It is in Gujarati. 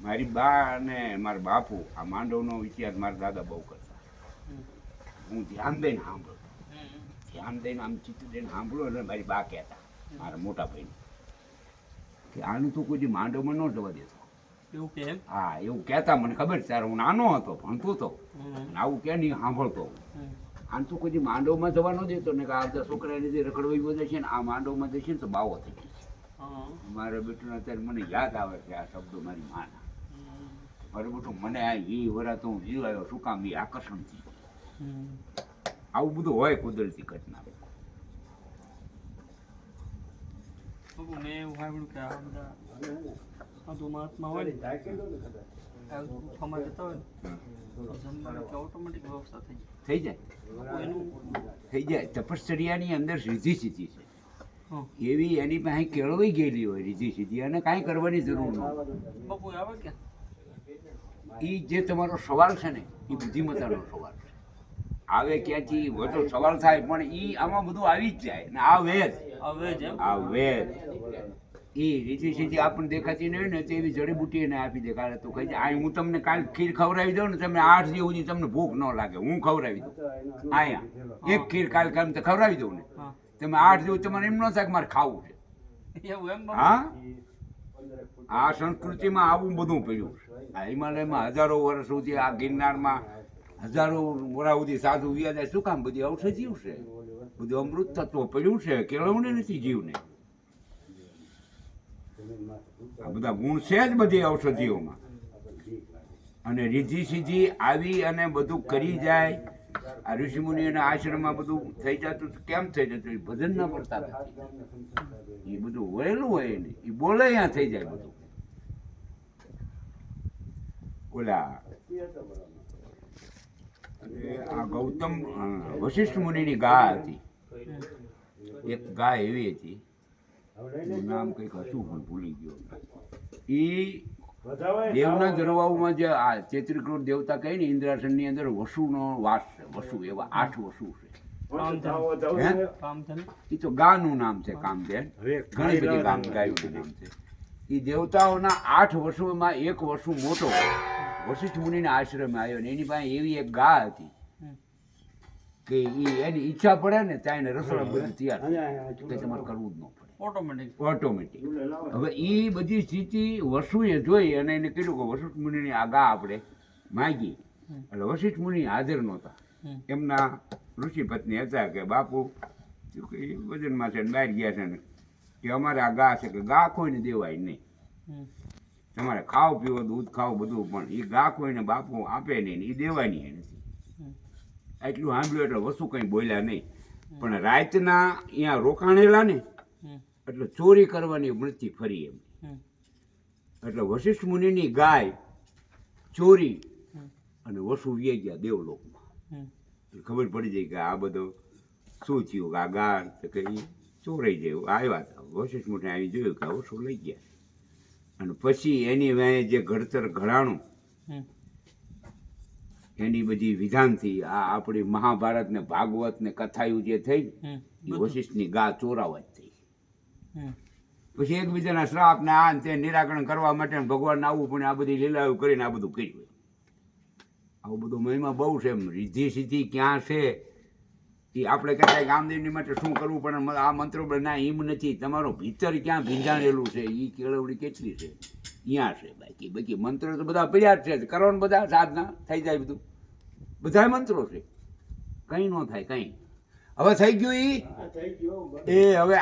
મારી બા અને મારા બાપુ આ માંડવનો ઇતિહાસ મારા દાદા બહુ કરતા. હું ધ્યાન દઈને સાંભળતો, ધ્યાન દઈને આમ ચિત્ત દઈને સાંભળો એટલે મારી બા કહેતા મારા મોટા ભાઈને કે આનું તો કોઈ માંડવમાં ન જવા દેતો. એવું કે હા, એવું કહેતા. મને ખબર છે, ત્યારે હું નાનો હતો, ભણતો હતો, આવું કે નહીં સાંભળતો. આમ તો કોઈ માંડવમાં જવા ન દેતો ને કે આ બધા છોકરા લીધે રખડવાઈ બધે છે ને આ માંડવમાં જશે ને તો બાવો થઈ જશે. મારા બેટું અત્યારે મને યાદ આવે છે આ શબ્દો મારી માના. મારું બેટું મને આ એ વરા તો હું જીવાયો શું કામ એ આકર્ષણથી. આવું બધું હોય કુદરતી ઘટના. મેં એવું સાંભળ્યું કે આ બધા સાધુ મહાત્મા હોય ને ગુફામાં જતા હોય ને જમવાની ઓટોમેટિક વ્યવસ્થા થઈ જાય. થઈ જાય. તપશ્ચર્યાની અંદર રીધી સીધી છે એવી એની પાસે કેળવાઈ ગયેલી હોય રીધી સીધી, અને કાંઈ કરવાની જરૂર ન હોય. બાપુ આવે કે એ જે તમારો સવાલ છે ને એ બુદ્ધિમત્તાનો સવાલ છે. આવે ક્યાંથી વધુ સવાલ થાય પણ એ આમાં બધું આવી જ જાય ને. આ વેદ એ રીતિ સીધી આપણને દેખાતી નહીં ને તેવી જડીબુટી એને આપી દે. કાલે તો કહી આ હું તમને કાલ ખીર ખવડાવી દઉં ને તમે 8 દિવસ સુધી તમને ભૂખ ન લાગે, હું ખવડાવી દઉં. અહીંયા એક ખીર કાલ કામ તો ખવડાવી દઉં ને તમે 8 દિવસ તમારે એમ ન થાય કે મારે ખાવું છે. હા, આ સંસ્કૃતિમાં આવું બધું પડ્યું છે. આ હિમાલયમાં હજારો વર્ષ સુધી આ ગિરનારમાં હજારો વર્ષ સુધી સાધુ વ્યાજ શું કામ? બધી ઔષધિઓ છે, બધું અમૃત તત્વ પડ્યું છે, કેળવણી નથી જીવને. આ બધા ગુણ છે જ બધી ઔષધિઓમાં. અને રીધી સીધી આવી અને બધું કરી જાય. આ ઋષિમુનિઓના આશ્રમમાં બધું થઈ જતું. કેમ થઈ જતું? એ ભજન ના પડતા નથી, એ બધું વહેલું હોય ને એ બોલે અહીંયા થઈ જાય બધું. ઓલા આ ગૌતમ વશિષ્ઠ મુનિની ગા હતી. એક ગા એવી હતી, નામ કંઈક હતું પણ ભૂલી ગયો. એ દેવના દરવાઓમાં જે આ ચૈત્રિકૃત દેવતા કહે ને ઇન્દ્રાસનની અંદર વસુનો વાસ છે. વસુ એવા 8 વસુ છે. એ તો ગાનું નામ છે કામધેન. ઘણી બધી ગાયું નામ છે. એ દેવતાઓના 8 વસુમાં એક વસુ મોટો વશિષ્ઠ મુનિના આશ્રમે આવ્યો ને એની પાસે એવી એક ગા હતી કે એની ઈચ્છા પડે ને ત્યાં એને રસોડા બધું તૈયાર કે તમારે કરવું જ ન પડે, ઓટોમેટિક. હવે એ બધી સ્થિતિ વસુએ જોઈ અને એને કીધું કે વશિષ્ઠ મુનિની આ ગા આપણે માગી. એટલે વશિષ્ઠ મુનિ હાજર નહોતા. એમના ઋષિ પત્ની હતા કે બાપુ વજનમાં છે ને બહાર ગયા છે ને કે અમારે આ ગા છે કે ગા કોઈને દેવાય નહીં, તમારે ખાવ પીવો દૂધ ખાવ બધું, પણ એ ગા કોઈને બાપુ આપે નહીં, એ દેવાની નથી. એટલું સાંભળ્યું એટલે વસુ કંઈ બોલ્યા નહીં. પણ રાતના અહીંયા રોકાણેલા ને એટલે ચોરી કરવાની વૃત્તિ ફરી એમ. એટલે વશિષ્ઠ મુનિની ગાય ચોરી અને વસુ વ્યાઈ ગયા દેવલોકમાં. ખબર પડી જાય કે આ બધું શું થયું. આ ગા કે ચોરાઈ જાય આવ્યા હતા. વશિષ્ઠ મુનિએ આવી જોયું કે વસુ લઈ ગયા. અને પછી એની વાંહે જે ઘડતર ઘડાણું એની બધી વિધાનથી આ આપણી મહાભારત ને ભાગવત ને કથાયું જે થઈ એ વશિષ્ઠની ગા ચોરાવા જ થઈ. પછી એકબીજાના શ્રાપ ને આ તે નિરાકરણ કરવા માટે ભગવાન આવું પણ આ બધી લીલાઓ કરીને આ બધું કર્યું. આવું બધું મહિમા બહુ છે. એમ રીધી સીધી ક્યાં છે એ આપણે કહેતા કામદેવની માટે શું કરવું પણ આ મંત્રો ના એમ નથી. તમારો ભીતર ક્યાં ભીંજાણેલું છે એ કેળવણી કેટલી છે અહીંયા છે. બાકી મંત્રો તો બધા પડ્યા જ છે, કરવાનું બધા સાધના થઈ જાય બધું. બધા મંત્રો છે, કંઈ ન થાય કંઈ. હવે થઈ ગયું એ હવે